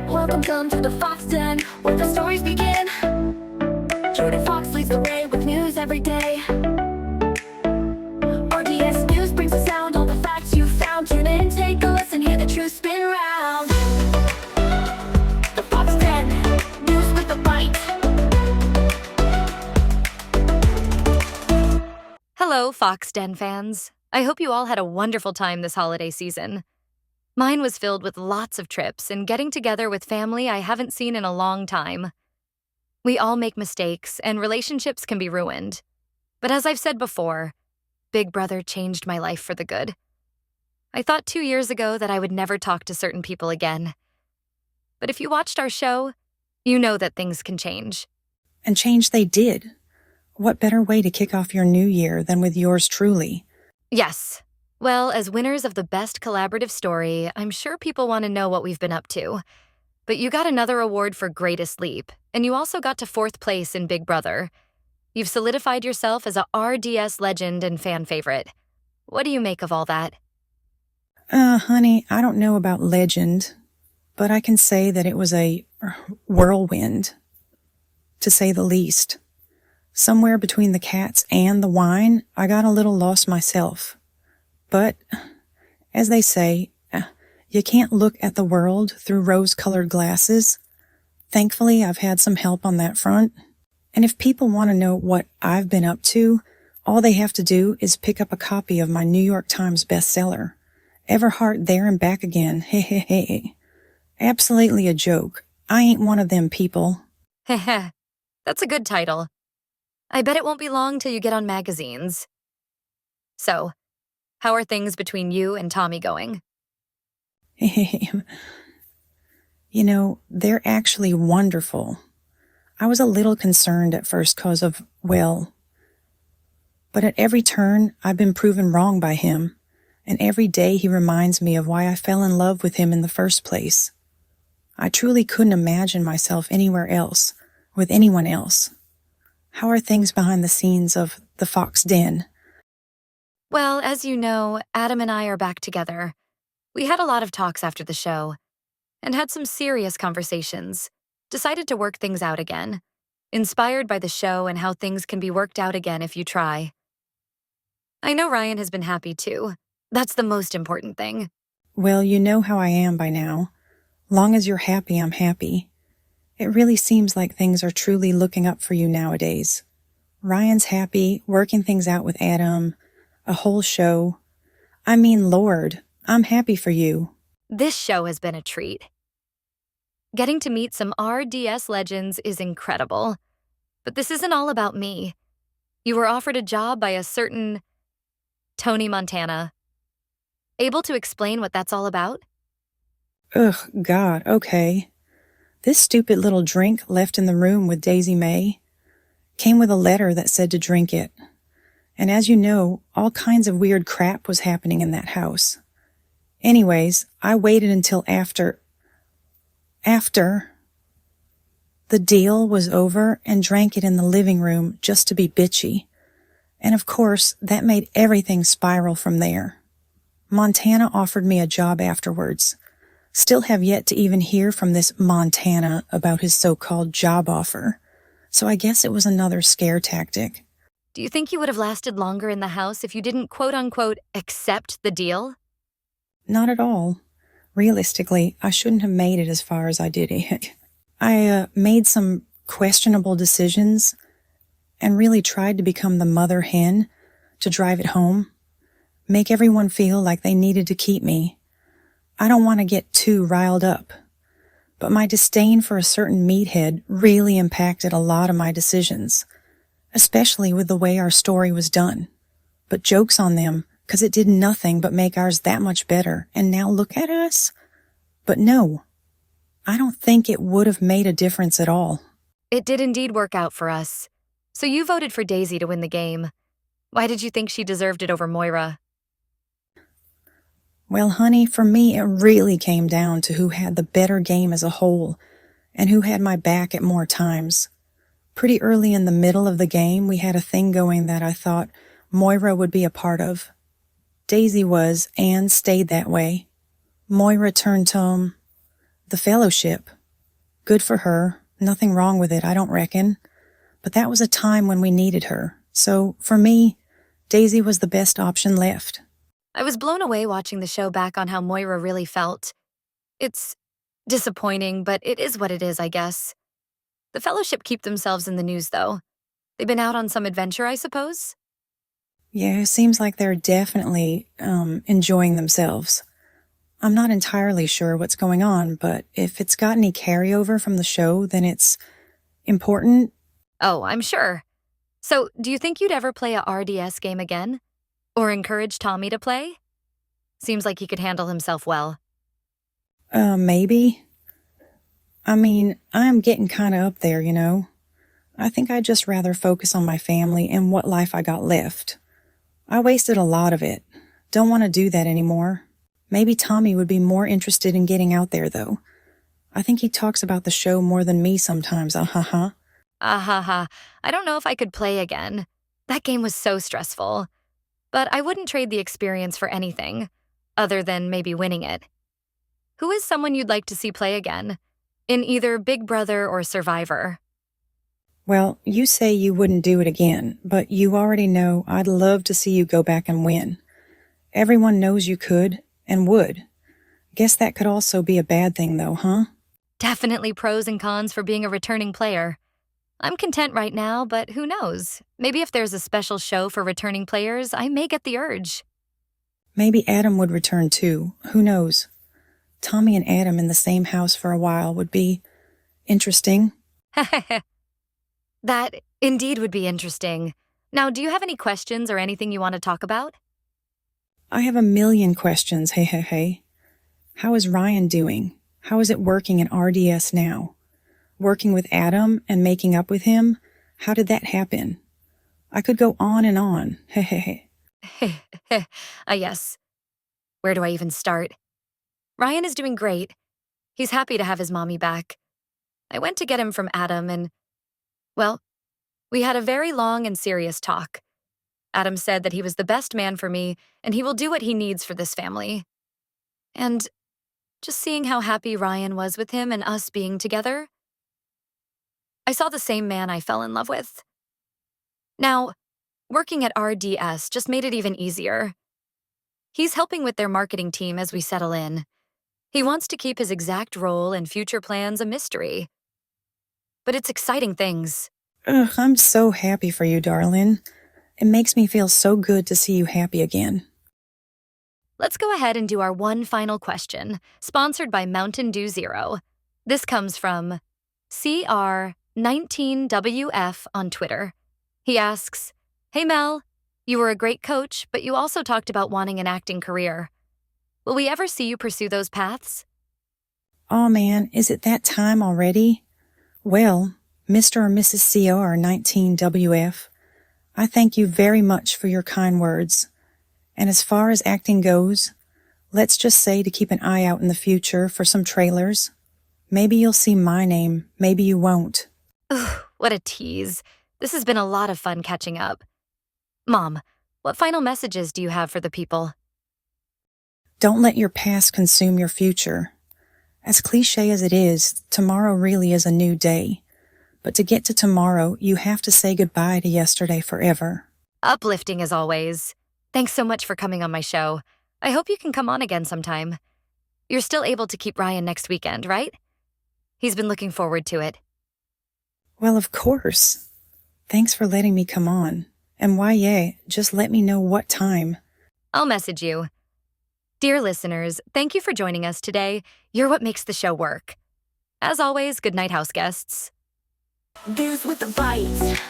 Welcome to the Fox Den, where the stories begin. Jordan Fox leads the way with news every day. RDS News brings the sound, all the facts you found. Tune in, take a listen, hear the truth spin round. The Fox Den, news with a bite. Hello, Fox Den fans. I hope you all had a wonderful time this holiday season. Mine was filled with lots of trips and getting together with family I haven't seen in a long time. We all make mistakes, and relationships can be ruined. But as I've said before, Big Brother changed my life for the good. I thought 2 years ago that I would never talk to certain people again. But if you watched our show, you know that things can change. And change they did. What better way to kick off your new year than with yours truly? Yes. Well, as winners of the Best Collaborative Story, I'm sure people want to know what we've been up to. But you got another award for Greatest Leap, and you also got to 4th place in Big Brother. You've solidified yourself as a RDS legend and fan favorite. What do you make of all that? Honey, I don't know about legend, but I can say that it was a whirlwind, to say the least. Somewhere between the cats and the wine, I got a little lost myself. But, as they say, you can't look at the world through rose-colored glasses. Thankfully, I've had some help on that front. And if people want to know what I've been up to, all they have to do is pick up a copy of my New York Times bestseller, Everhart There and Back Again, hey, hey, hey. Absolutely a joke. I ain't one of them people. Heh. That's a good title. I bet it won't be long till you get on magazines. So, how are things between you and Tommy going? You know, they're actually wonderful. I was a little concerned at first because of, well, but at every turn, I've been proven wrong by him, and every day he reminds me of why I fell in love with him in the first place. I truly couldn't imagine myself anywhere else, with anyone else. How are things behind the scenes of the Fox Den? Well, as you know, Adam and I are back together. We had a lot of talks after the show, and had some serious conversations. Decided to work things out again, inspired by the show and how things can be worked out again if you try. I know Ryan has been happy too. That's the most important thing. Well, you know how I am by now. Long as you're happy, I'm happy. It really seems like things are truly looking up for you nowadays. Ryan's happy, working things out with Adam, a whole show. I mean, Lord, I'm happy for you. This show has been a treat. Getting to meet some RDS legends is incredible. But this isn't all about me. You were offered a job by a certain Tony Montana. Able to explain what that's all about? Ugh, God, okay. This stupid little drink left in the room with Daisy May came with a letter that said to drink it. And as you know, all kinds of weird crap was happening in that house. Anyways, I waited until after the deal was over and drank it in the living room just to be bitchy. And of course, that made everything spiral from there. Montana offered me a job afterwards. Still have yet to even hear from this Montana about his so-called job offer. So I guess it was another scare tactic. Do you think you would have lasted longer in the house if you didn't quote-unquote accept the deal? Not at all. Realistically, I shouldn't have made it as far as I did. I made some questionable decisions and really tried to become the mother hen to drive it home, make everyone feel like they needed to keep me. I don't want to get too riled up, but my disdain for a certain meathead really impacted a lot of my decisions, especially with the way our story was done. But joke's on them, because it did nothing but make ours that much better, and now look at us. But no, I don't think it would have made a difference at all. It did indeed work out for us. So you voted for Daisy to win the game. Why did you think she deserved it over Moira? Well, honey, for me, it really came down to who had the better game as a whole, and who had my back at more times. Pretty early in the middle of the game, we had a thing going that I thought Moira would be a part of. Daisy was and stayed that way. Moira turned to the fellowship. Good for her. Nothing wrong with it, I don't reckon. But that was a time when we needed her. So, for me, Daisy was the best option left. I was blown away watching the show back on how Moira really felt. It's disappointing, but it is what it is, I guess. The Fellowship keep themselves in the news, though. They've been out on some adventure, I suppose? Yeah, it seems like they're definitely enjoying themselves. I'm not entirely sure what's going on, but if it's got any carryover from the show, then it's important. Oh, I'm sure. So, do you think you'd ever play a RDS game again? Or encourage Tommy to play? Seems like he could handle himself well. Maybe. I mean, I'm getting kind of up there, you know. I think I'd just rather focus on my family and what life I got left. I wasted a lot of it. Don't want to do that anymore. Maybe Tommy would be more interested in getting out there, though. I think he talks about the show more than me sometimes, I don't know if I could play again. That game was so stressful. But I wouldn't trade the experience for anything, other than maybe winning it. Who is someone you'd like to see play again? In either Big Brother or Survivor? Well, you say you wouldn't do it again, but you already know I'd love to see you go back and win. Everyone knows you could and would. Guess that could also be a bad thing, though, huh? Definitely pros and cons for being a returning player. I'm content right now, but who knows? Maybe if there's a special show for returning players, I may get the urge. Maybe Adam would return too. Who knows? Tommy and Adam in the same house for a while would be interesting. That indeed would be interesting. Now, do you have any questions or anything you want to talk about? I have a million questions, hey. How is Ryan doing? How is it working in RDS now? Working with Adam and making up with him? How did that happen? I could go on and on, hey. Yes. Where do I even start? Ryan is doing great. He's happy to have his mommy back. I went to get him from Adam and, well, we had a very long and serious talk. Adam said that he was the best man for me and he will do what he needs for this family. And just seeing how happy Ryan was with him and us being together, I saw the same man I fell in love with. Now, working at RDS just made it even easier. He's helping with their marketing team as we settle in. He wants to keep his exact role and future plans a mystery. But it's exciting things. Ugh, I'm so happy for you, darling. It makes me feel so good to see you happy again. Let's go ahead and do our one final question, sponsored by Mountain Dew Zero. This comes from CR19WF on Twitter. He asks, "Hey Mel, you were a great coach, but you also talked about wanting an acting career. Will we ever see you pursue those paths?" Aw man, is it that time already? Well, Mr. or Mrs. CR19WF, I thank you very much for your kind words. And as far as acting goes, let's just say to keep an eye out in the future for some trailers. Maybe you'll see my name, maybe you won't. Ugh, what a tease. This has been a lot of fun catching up. Mom, what final messages do you have for the people? Don't let your past consume your future. As cliche as it is, tomorrow really is a new day. But to get to tomorrow, you have to say goodbye to yesterday forever. Uplifting as always. Thanks so much for coming on my show. I hope you can come on again sometime. You're still able to keep Ryan next weekend, right? He's been looking forward to it. Well, of course. Thanks for letting me come on. And why, yeah, just let me know what time. I'll message you. Dear listeners, thank you for joining us today. You're what makes the show work. As always, good night, house guests. Views with the bite.